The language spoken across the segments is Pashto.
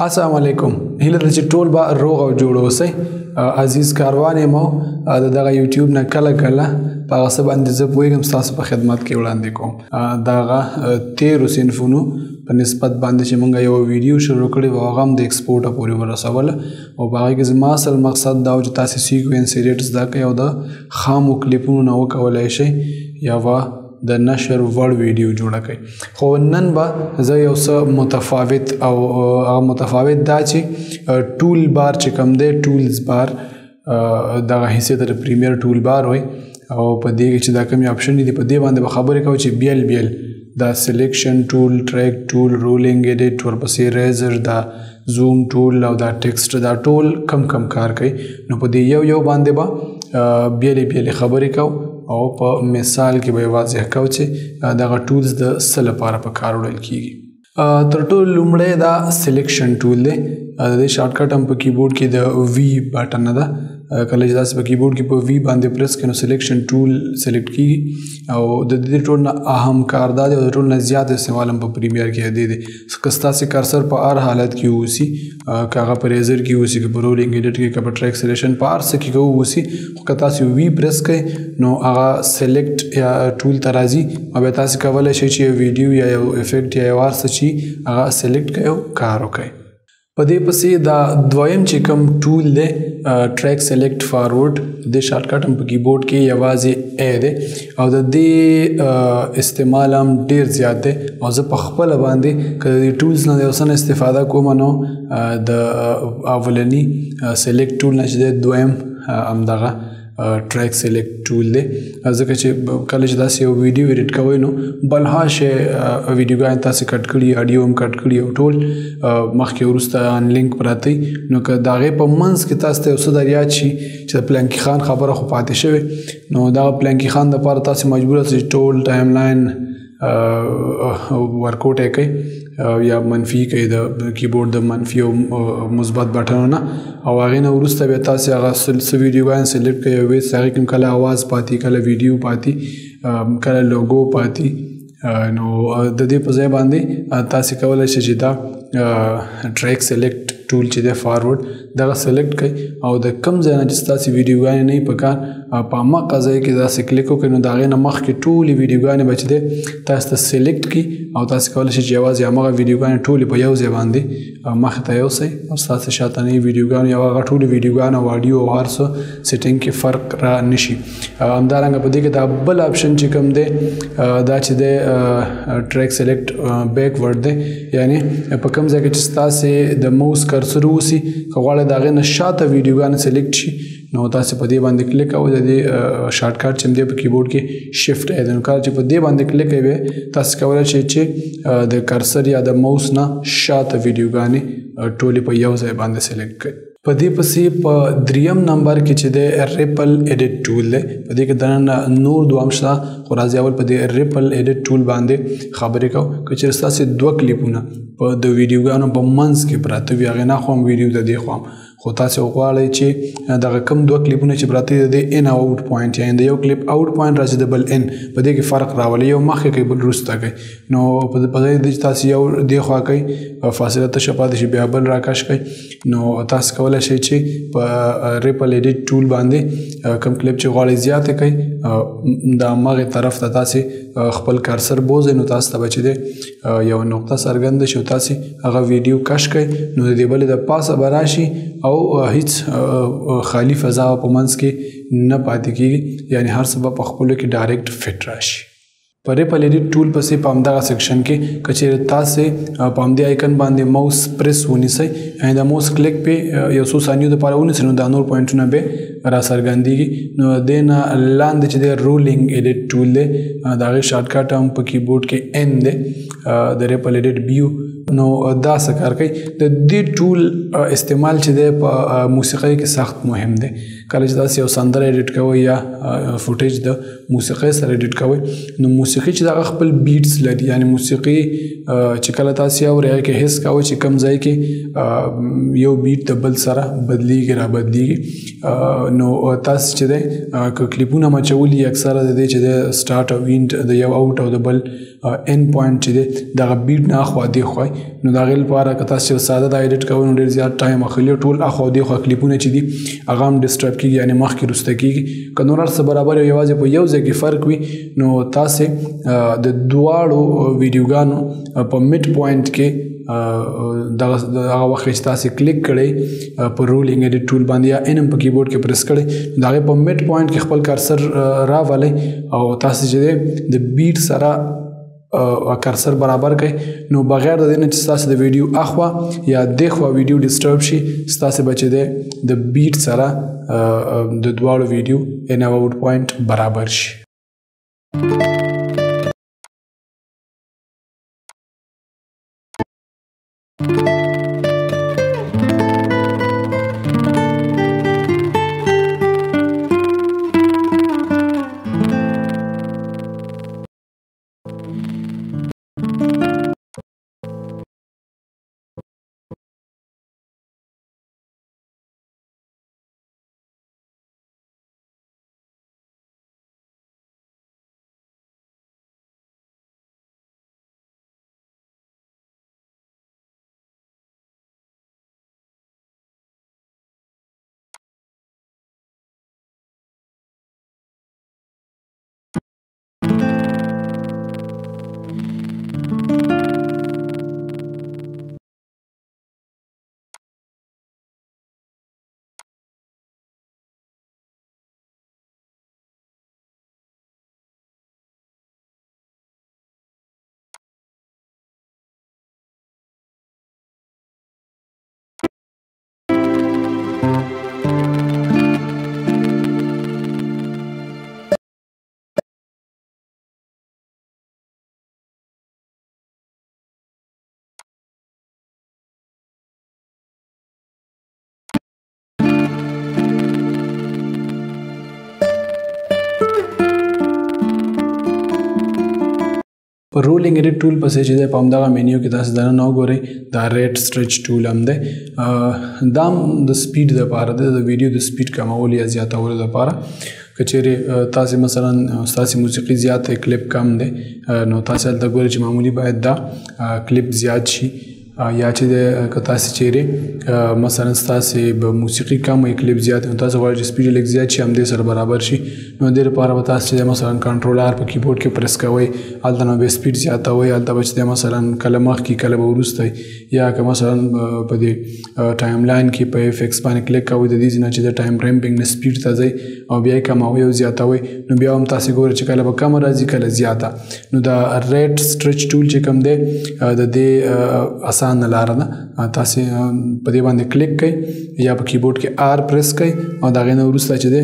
السلام علیکم هیله ده چې ټول به روغ او جوړ اوسئ عزیز کاروان یم او د دغه یوټیوب نه کله کله په هغه څه باندې زه پوهېږم ستاسو په خدمت کې وړاندې کوم د هغه تیرو صنفونو په نسبت باندې چې موږ یوه ویډیو شروع کړې وه هغه هم د ایکسپورټه پورې ورسوله او په هغې کې زما اصل مقصد دا و چې تاسې سیکوینس ایډیټ زده کړئ او د خامو کلیپونو نه وکولی شئ یوه د نشر وړ ویډیو جوړه کړئ خو نن به زه یو څه متفاوت او هغه متفاوت دا چې ټول بار چې کوم دی ټولز بار دغه حصې ته د پریمیر ټول بار وایي او په دې کې چې دا کومې اپشن دي په دې باندې به خبرې کوو چې بیل بیل دا سلیکشن ټول ټریک ټول رولینګ ایډیټ ورپسې ریزر دا زوم ټول او دا ټیکسټ دا ټول کم کار کوي نو په دې یو باندې به بیلې بیلې خبرې کوو او په مثال کې به واضح کوو چې دغه ټولز د څه لپاره په کار وړل کیږي تر ټولو لومړی دا سلیکشن ټول دی د دې شارټکټ هم په کیبورډ کې د وی بټن ده کله چې تاسو په کیبورډ کې په وی باندې پریس کړئ نو سلیکشن ټول سلیکټ کیږي او د دې ټول نه اهم کار دا دی او د ټول نه زیات استعمال هم په پریمیر کې دی که ستاسې کرسر په هر حالت کې اوسي که هغه په ریزر کې اوسي که په رولینګ ایډیټ کې که په ټریک سلیکشن په هر څه کې اوسي خو که تاسو وی پریس کړئ نو هغه سلیکټ یا ټول ته راځي او بیا تاسو کولی شئ چې یو ویډیو یا یو افیکټ یا یو هر څه چې هغه سلیکټ کړئ او کار وکړئ په دې پسې دا دویم چې کوم ټول دی ټریک سلیکټ فارورډ د شارټکټ هم په کیبورډ کې یوازې ای دی او د دې استعمال هم ډیر زیات دی او زه په خپله باندې که د دې ټولز نه د یو څه نه استفاده کوم نو د اولني سلیکټ ټول نه چې دی دویم همدغه ټریک سلیکټ ټول دی ځکه چې کله چې تاسې یو ویډیو ایډیټ کوئ نو بلها شی ویډیوګانې تاسې کټ کړي اډیو هم کټ کړي او ټول مخکې وروسته ان لینک پراته نو که د هغې په منځ کې تاسو ته یو څه در یاد شي چې د پلانکي خان خبره خو پاتې شوې نو دغه پلانکي خان دپاره تاسې مجبوره چې ټول ټایم لاین ورکوټ یې کوئ یا منفي کوي د کیبورډ د منفي او مثبت بټنونه او هغې نه وروسته بیا تاسې هغه څه ویډیوګانې سلیکټ کوئ او ویس هغې کې کله اواز پاتې کله ویډیو پاتې کله لوګو پاتې نو د دې په ځای باندې تاسې کولی شئ چې دا ټریک سلیکټ ټول چې دی فارورډ دغه سلیکټ کړئ او د کم ځای نه چې ستاسې ویډیوګانې نه وي په کار په هماغه ځای کې داسې کلیک وکړئ نو د هغې نه مخکې ټولې ویډیوګانې به چې دی تاسو ته سلیکټ کړي او تاسې کولی شئ چې یوازې هماغه ویډیوګانې ټولې په یو ځای باندې مخې ته یوسئ او ستاسې شاتنۍ ویډیوګانو یا هغه ټولې ویډیوګانو او اډیو او هر څه سیټینګ کې فرق را نه شي همدارنګه په دې کې دا بل اپشن چې کوم دی دا چې دی ټریک سلیکټ بیکورډ دی یعنې په کوم ځای کې چې ستاسې د موس کرسر اوسي که غواړئ د هغې نه شاته ویډیوګانې سلیکټ شي نو تاسې په دې باندې کلیک کوئ د دې شارټکټ چې دی په کیبورډ کې شفټ دی نو کله چې په دې باندې کلیک کوئ تاسې کولی شئ چې د کرسر یا د موس نه شاته ویډیوګانې ټولې په یو ځای باندې سلیکټ کړئ په دې پسې په دریم نمبر کې چې دی ریپل ایډیټ ټول دی په دې کې دننه نور دوام شته خو راځئ اول په دې ریپل ایډیټ ټول باندې خبرې کوو که چېرې ستاسې دوه کلیپونه په د ویډیوګانو په منځ کې پراته وي هغې نه خو هم ویډیو د دې خوا هم خو تاسې غواړئ چې دغه کم دوه کلیپونه چې پراته دي د ان او آوټ پوینټ یا د یو کلیپ آوټ پوینټ راځي د بل ان په دې کې فرق راولي یو مخکې کوي بل وروسته کوي نو په ځای د چې تاسې یو دې خوا کوئ فاصله تشه پاتې شي بیا بل راکش کوئ نو تاسو کولی شئ چې په ریپل ایډیټ ټول باندې کم کلیپ چې غواړئ زیاتې کوئ د هماغې طرف ته تاسې خپل کرسر بوځئ نو تاسو ته به چې دی یو نقطه څرګنده شي او تاسې هغه ویډیو کش کوئ نو د دې بلې د پاسه به راشي او هیڅ خالی فضا په منځ کې نه پاتې کیږي یعنی هر څه به په خپلو کې ډایرکټ فټ راشي په ریپل ایډیټ ټول پسې په همدغه سیکشن کې که چېرې تاسې په همدې آیکن باندې موس پریس ونیسئ یعنې د موس کلیک پې یو څو ثانیو دپاره ونیسئ نو دا نور پوینټونه به را څرګندېږي نو دې نه لاندې چې دی رولینګ ایډیټ ټول دی د هغې شارټکټ هم په کیبورډ کې ان دی د ریپل ایډیټ بیو نو دا څه کار کوي د دې ټول استعمال چې دی په موسیقۍ کې سخت مهم دی کله چې تاسو یو سندره ایډیټ کوئ یا فوټیج د موسیقۍ سره ایډیټ کوئ نو موسیقي چې دغه خپل بیټس لري یعنی موسیقي چې کله تاسو اورئ کې حس کوئ چې کوم ځای کې یو بیټ د بل سره بدلیږي را بدلیږي نو تاسو چې دی که کلیپونه مچولي اکثره د دې چې د سټارټ او اینډ د یو آوټ او د بل end point چې دی دغه بیټ نه اخوا دی خوای نو د هغې لپاره که تاسو ساده دا ایډیټ کوئ نو ډېر زیات ټایم اخلي ټول اخوا دی خوا کلیپونه چې دي هغه هم ډسټرب کېږي یعنې مخکې وروسته کېږي که نور هر څه برابر یوازې په یو ځای کې فرق وي نو تاسې د دواړو ویډیوګانو په میډ پوینټ کې دغه وخت چې تاسې کلیک کړئ په رولینګ ایډیټ ټول باندې یا ان هم په کیبورډ کې پریس کړئ د هغې په میډ پوینټ کې خپل کارسر راولئ او تاسې چې دی د بیټ سره کارسر برابر کړئ نو بغیر د دې نه چې ستاسې د ویډیو اخوا یا دېخوا ویډیو ډسټرب شي ستاسې به چې دی د بیټ سره د دواړو ویډیو ان آوټ پوینټ برابر شي په رولینګ ایډیټ ټول پسې چې دی په همدغه مینیو کې تاسو دننه وګورئ دا ریډ سټریچ ټول هم دی دا هم د سپیډ دپاره دی د ویډیو د سپیډ کمولو یا زیاتولو دپاره که چیرې تاسې مثلا ستاسې موسیقي زیات دی کلیپ کم دی نو تاسې هلته ګورئ چې معمولي باید دا کلیپ زیات شي یا چې که تاسې چیرې مثلا ستاسې به موسیقي کم وي کلیپ زیات نو تاسو غواړئ چې سپیډ لږ زیات شي همدې سره برابر شي نو دې لپاره به تاسو چې مثلا کنټرول آر په کیبورډ کې پریس کوئ هلته نو به سپیډ زیاتوئ هلته به چې مثلا کله مخکې کله به وروسته یا که مثلا په دې ټایم لاین کې په افیکس باندې کلیک کوئ د دې ځای نه چې د ټایم ریمپینګ نه سپیډ ته ځئ او بیا یې کموئ او زیاتوئ نو بیا هم تاسې ګورئ چې کله به کمه راځي کله زیاته نو دا ریډ سټریچ ټول چې کوم دی د دې اسانه لاره ده تاسې په دې باندې کلیک کړئ یا په کیبورډ کې آر پریس کړئ او د هغې نه وروسته چې دی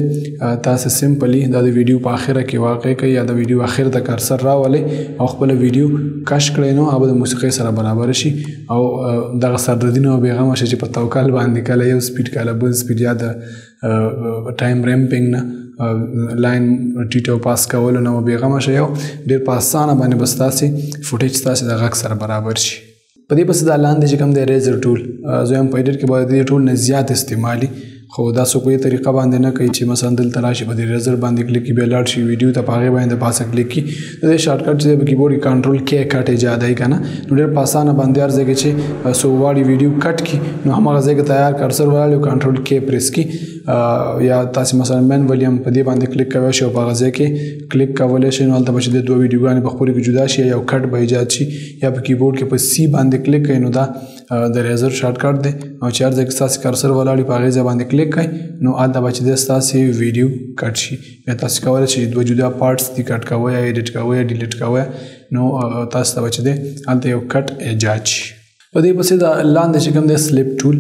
تاسې سمپلی دا د ویډیو په اخره کې واقع کړئ یا د ویډیو اخر ته کارسر راولئ او خپله ویډیو کش کړئ نو هغه به د موسیقۍ سره برابر شي او دغه سردردي نه بېغمه شي چې په توکل باندې کله یو سپیډ کله بل سپیډ یا د ټایم ریمپینګ نه لاین ټیټ او پاس کولو نه بېغمه شئ او ډېر په اسانه باندې به ستاسې فوټیج ستاسې د غږ سره برابر شي په دې پسې دا لاندې چې کوم دی ریزر ټول زه هم په ایډیټ کې باید دې ټول نه زیات استعمالي خو دا څوک په دې طریقه باندې نه کوي چې مثلا دلته راشي په دې ریزر باندې کلیک کړي بیا لاړ شي ویډیو ته په هغې باندې د پاسه کلیک کړي د دې شارټ کټ چې دی په کیبورډ کې کنټرول کې کټ ایجاد دی که نه نو ډېر په اسانه باندې هر ځای کې چې څوک غواړي ویډیو کټ کړي نو هماغه ځای کې تیار کارسر ولاړ کنټرول کې پریس کړي یا تاسې مثلا مینولی هم په دې باندې کلیک کولی شئ او په هغه ځای کې کلیک کولی شئ نو هلته به چې د دوه ویډیوګانې په خپلو کې جدا شي یو کټ به ایجاد شي یا په کیبورډ کې په سی باندې کلیک کوئ نو دا د ریزر شارټ کټ دی او چې هر ځای کې ستاسې کارسر ولاړ په هغې ځای باندې کلیک کوئ نو هلته به چې دی ستاسې ویډیو کټ شي یا تاسې کولی شئ دوه جدا پارټس دي کټ کوئ یا ایډیټ کوئ یا ډیلیټ کوئ نو تاسو ته به چې دی هلته یو کټ ایجاد شي په دې پسې دا لاندې چې کوم دی سلیپ ټول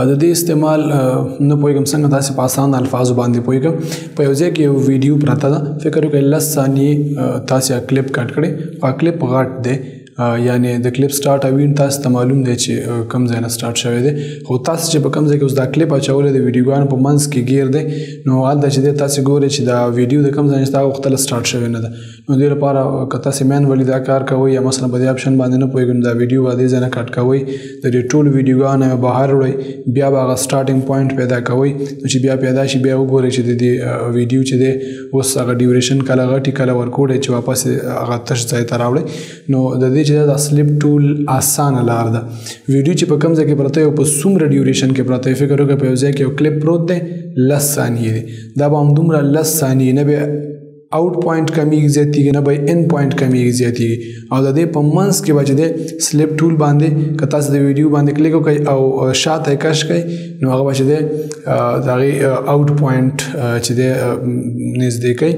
د دې استعمال نه پوهېږم څنګه تاسې په اسان الفاظو باندې پوهېږم په یو ځای کې یو ویډیو پرته ده فکر وکړئ 10 ثانیې تاسې کلیپ کټ کړئ خو کلیپ غټ دی یعنی د کلیپ سٹارټ اوین تاسو ته معلوم دی چې کوم ځای نه سٹارټ شوی دی خو تاسو چې په کوم ځای کې اوس دا کلیپ اچولی د ویډیوګانو په منځ کې ګیر دی نو هلته چې دی تاسو ګورئ چې دا ویډیو د کوم ځای نه هغه وختله سٹارټ شوی نه ده نو دې لپاره که تاسو مینولي دا کار کوئ یا مثلا په دې اپشن باندې نه پوهېږئ نو دا ویډیو به دې ځای نه کټ کوئ د دې ټولو ویډیوګانو یې بهر وړئ بیا به هغه سټارټینګ پوینټ پیدا کوئ نو چې بیا پیدا شي بیا وګورئ چې د دې ویډیو چې دی اوس هغه ډیوریشن کله غټي کله ورکوډی چې واپس هغه تش ځای ته راوړئ نو د دې چې دا سلیپ ټول اسانه لار ده ویډیو چې په کوم ځای کې پرته یو په څومره ډیوریشن کې پرته فکر وکړئ په یو ځای کې یو کلیپ پروت دی 10 ثانیې دی دا به همدومره 10 ثانیې نه به out point कमीږي زیاتیږي نه به ان پوینټ کمیږي زیاتیږي او د دې په منځ کې به چې دی سلیپ ټول باندې که تاسو د ویډیو باندې کلیک وکړئ او شاته یې کش کړئ نو هغه به چې دی د هغې آوټ پوینټ چې دی نږدې کوي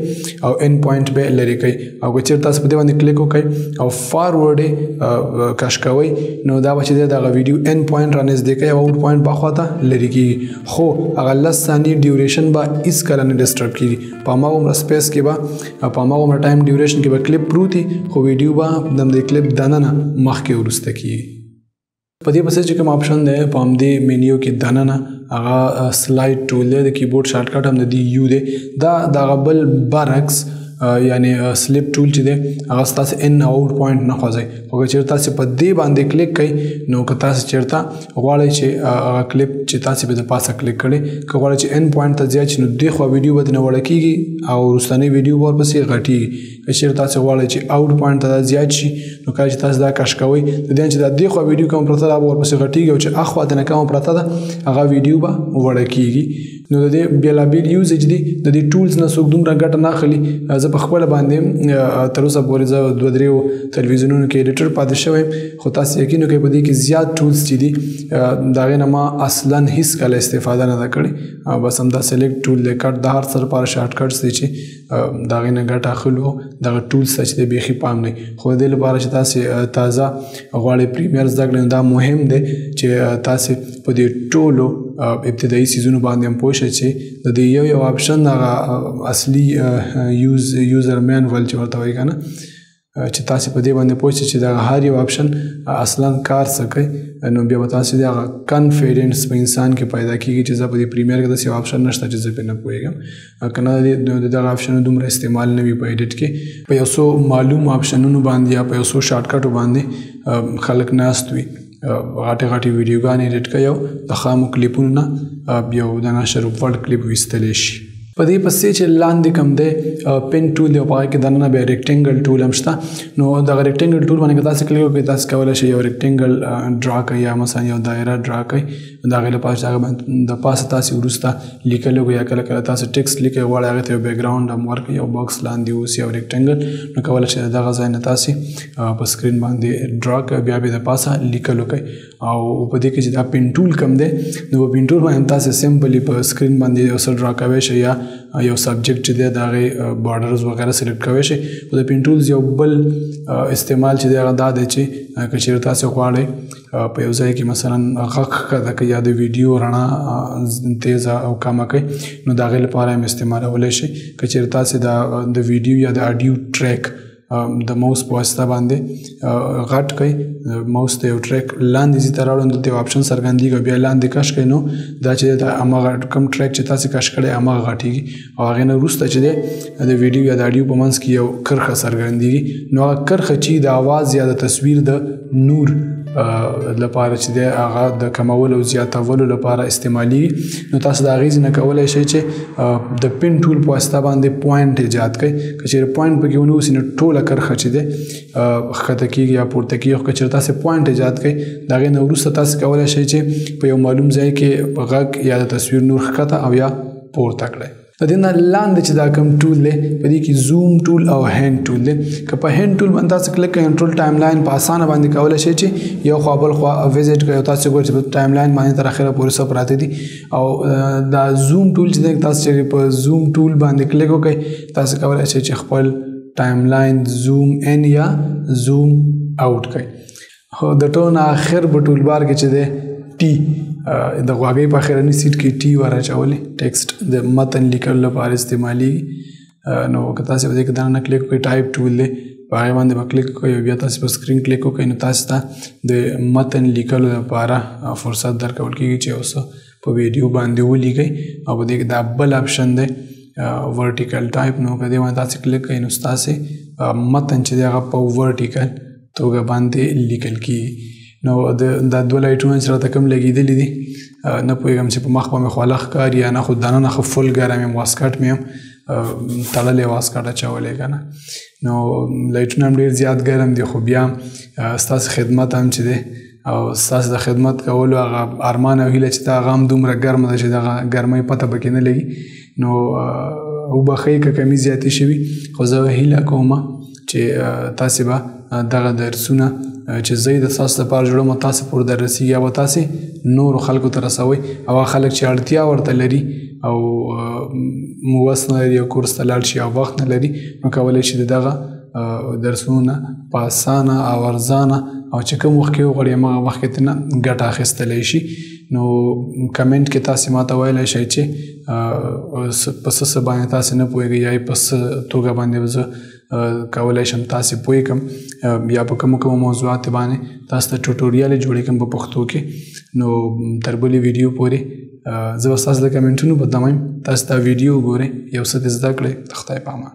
او ان پوینټ به لرې کوي او که چېرته تاسو په دې باندې کلیک وکړئ او فارورډ یې کش کوئ نو دا به چې دی د هغه ویډیو ان پوینټ را نږدې کوي او آوټ پوینټ به خوا ته لرې کېږي خو هغه 10 ثانیې ډیوریشن به هېڅکله نه ډسټرب کېږي په هماغومره سپیس کې به په هماغومره ټایم ډیوریشن کې به کلیپ پروت وي خو ویډیو به د همدې کلیپ دننه مخکې وروسته کېږي په دې پسې چې کوم آپشن دی په همدې مینیو کې دننه هغه سلایډ ټول دی د کیبورډ شارټکټ هم د دې یو دی دا د هغه بل برعکس یعنی سلیپ ټول چې دی هغه ستاسو ان او آوټ پوینټ نه خوځوي خو که چېرته تاسو په دې باندې کلیک کوئ نو که تاسو چېرته غواړئ چې هغه کلیپ چې تاسو به د پاسه کلیک کړئ که غواړئ چې ان پوینټ ته زیات شي نو دې خوا ویډیو به ترنه وړه کېږي او وروستنۍ ویډیو به ورپسې غټېږي که چېرته تاسو غواړئ چې آوټ پوینټ ته دا زیات شي نو کله چې تاسو دا کش کوئ د دې نه چې دا دې خوا ویډیو کوم پرته ده هغه به ورپسې غټېږي او چې اخوا ترنه کومه پرته ده هغه ویډیو به وړه کېږي نو د دې بېلابېل یوزیج دي د دې ټولز نه څوک دومره ګټه نه اخلي زه په خپله باندې تر اوسه پورې زه 2-3 تلویزیونونو کې ایډیټر پاتې شوی یم خو تاسو یقین وکړئ په دې کې زیات ټولز چې دي د هغې نه ما اصلا هېڅکله استفاده نه ده کړې بس همدا سلیکټ ټول دی کټ د هر څه لپاره شارټ کټس دی چې د هغې نه ګټه اخلو دغه ټولز ته چې دی بیخي پام نه خو د دې لپاره چې تاسې تازه غواړئ پریمیر زده کړئ نو دا مهم دی چې تاسې په دې ټولو ابتدایي څیزونو باندې هم پوه شئ چې د دې یو آپشن هغه اصلي یوزر مینول چې ورته وایي که نه چې تاسې په دې باندې پوه شئ چې دغه هر یو آپشن اصلا کار څه کوي نو بیا به تاسې د هغه کانفیډنس په انسان کې پیدا کېږي چې زه په دې پریمیر کې داسې یو آپشن نشته چې زه پرې نه پوهېږم که نه د دغه آپشنو دومره استعمال نه وي په ایډیټ کې په یو څو معلوم آپشنونو باندې یا په یو څو شارټکټو باندې خلک ناست وي غټې غټې ویډیوګانې ایډیټ کوي او د خامو کلیپونو نه یو د نشر وړ کلیپ ویستلی شي په دې پسې چې لاندې کوم دی پین ټول دی او په هغې کې دننه بیا ریکټینګل ټول هم شته نو دغه ریکټینګل ټول باندې که تاسې کلیک وکړئ تاسې کولی شئ یو ریکټینګل ډرا کوئ یا مثلا یو دایره ډرا کوئ د هغې لپاره چې هغه باندې د پاسه تاسې وروسته لیکلی وکړئ یا کله کله تاسې ټکسټ لیکئ غواړئ هغې ته یو بیکګراونډ هم ورکړئ یو باکس لاندې اوسي یو ریکټینګل نو کولی شئ د دغه ځای نه تاسې په سکرین باندې ډرا کوئ بیا به د پاسه لیکل وکړئ او په دې کې چې دا پین ټول کوم دی نو په پین ټول باندې تاسې سمپلي په سکرین باندې یو څه ډرا کوی شئ یا یو سبجیکټ چې دی د هغې بارډرز وغیره سلیکټ کوی شئ خو د پین ټولز یو بل استعمال چې دی هغه دا دی چې که چېرې تاسې غواړئ په یو ځای کې مثلا غږ ښکته کړئ یا د ویډیو رڼا تیزه او کمه کړئ نو د هغې لپاره هم استعمالولی شئ که چېرې تاسې د ویډیو یا د اډیو ټریک د موس په واسطه باندې غټ کړئ موس ته یو ټریک لاندې ځي ته راوړئ نو دلته یو آپشن څرګندېږي او بیا لاندې کش کړئ نو دا چې د هماغه کوم ټریک چې تاسې کش کړی هماغه غټېږي او هغې نه وروسته چې دی د ویډیو یا د اډیو په منځ کې یو کرښه څرګندېږي نو هغه کرښه چې د اواز یا د تصویر د نور لپاره چې دی هغه د کمولو او زیاتولو لپاره استعمالېږي نو تاسو د هغې ځینه کولی شئ چې د پین ټول په واسطه باندې پوینټ ایجاد کړئ که چېرې پوینټ پکې ونه اوسي نو ټوله کرښه چې دی ښکته کېږي یا پورته کېږي خو که چېرې تاسې پوینټ ایجاد کړئ د هغې نه وروسته تاسې کولی شئ چې په یو معلوم ځای کې غږ یا د تصویر نور ښکته او یا پورته کړئ د دې نه لاندې چې دا کوم ټول دی په دې کې زوم ټول او هینډ ټول دی که په هینډ ټول باندې تاسو کلیک کړئ ټول ټایم لاین په اسانه باندې کولی شئ چې یو خوا بل خوا وزټ کړئ او تاسو ګورئ چې په ټایم لاین باندې تر اخره پورې څه پراته دي او دا زوم ټول چې دی تاسو چې په زوم ټول باندې کلیک وکړئ تاسو کولی شئ چې خپل ټایم لاین زوم ان یا زوم آوټ کړئ خو د ټول نه آخر په ټول بار کې چې دی ټي د غواګۍ په اخرني سیټ کې ټي ور اچولی ټیکسټ د متن لیکلو لپاره استعمالېږي نو که تاسې په دې کې دننه کلیک وکړئ ټایپ ټول دی په هغې باندې به کلیک وکړئ او بیا تاسې په سکرین کلیک وکړئ نو تاسې ته د متن لیکلو لپاره فرصت درکول کېږي چې یو څه په ویډیو باندې ولیکئ او په دې کې دا بل اپشن دی ورټیکل ټایپ نو په دې باندې تاسې کلیک کړئ نو ستاسې متن چې دی هغه په ورټیکل توګه باندې لیکل کېږي. نو دا دوه لایټونه چې راته کوم لګېدلي دي نه پوهېږم چې په مخ به مې خوله ښکاري یا نه خو دننه ښه فل ګرم یم واسکټ مې هم تړلی واسکټ اچولی که نه نو لایټونه هم ډېر زیات ګرم دي خو بیا ستاسې خدمت هم چې دی او ستاسې د خدمت کولو هغه ارمان او هیله چې دا هغه هم دومره ګرمه ده چې دغه ګرمۍ پته پکې نه لګي نو وبښئ که کمي زیاتې شوي خو زه هیله کوم چې تاسې به دغه درسونه چې زه یې د تاسو لپاره جوړوم تاسې پورې در رسېږي یا به تاسې نورو خلکو ته رسوئ او هغه خلک چې اړتیا ورته لري او وس نه لري او کورس ته لاړ شي او وخت نه لري نو کولی شي د دغه درسونه په اسانه او ارزانه او چې کوم وخت کې وغواړي هماغه وخت کې ترنه ګټه اخیستلی شي. نو کمنټ کې تاسې ماته ویلی شئ چې په څه باندې تاسې نه پوهېږئ یا په څه توګه باندې زه کولی شم تاسې پوه کړم یا په کومو موضوعاتو باندې تاسو ته ټوټوریال جوړې کړم په پښتو کې. نو تر بلې ویډیو پورې زه به ستاسو د کمنټونو په تمه یم. تاسو دا ویډیو وګورئ یو څه دې زده کړئ. د خدای په امان.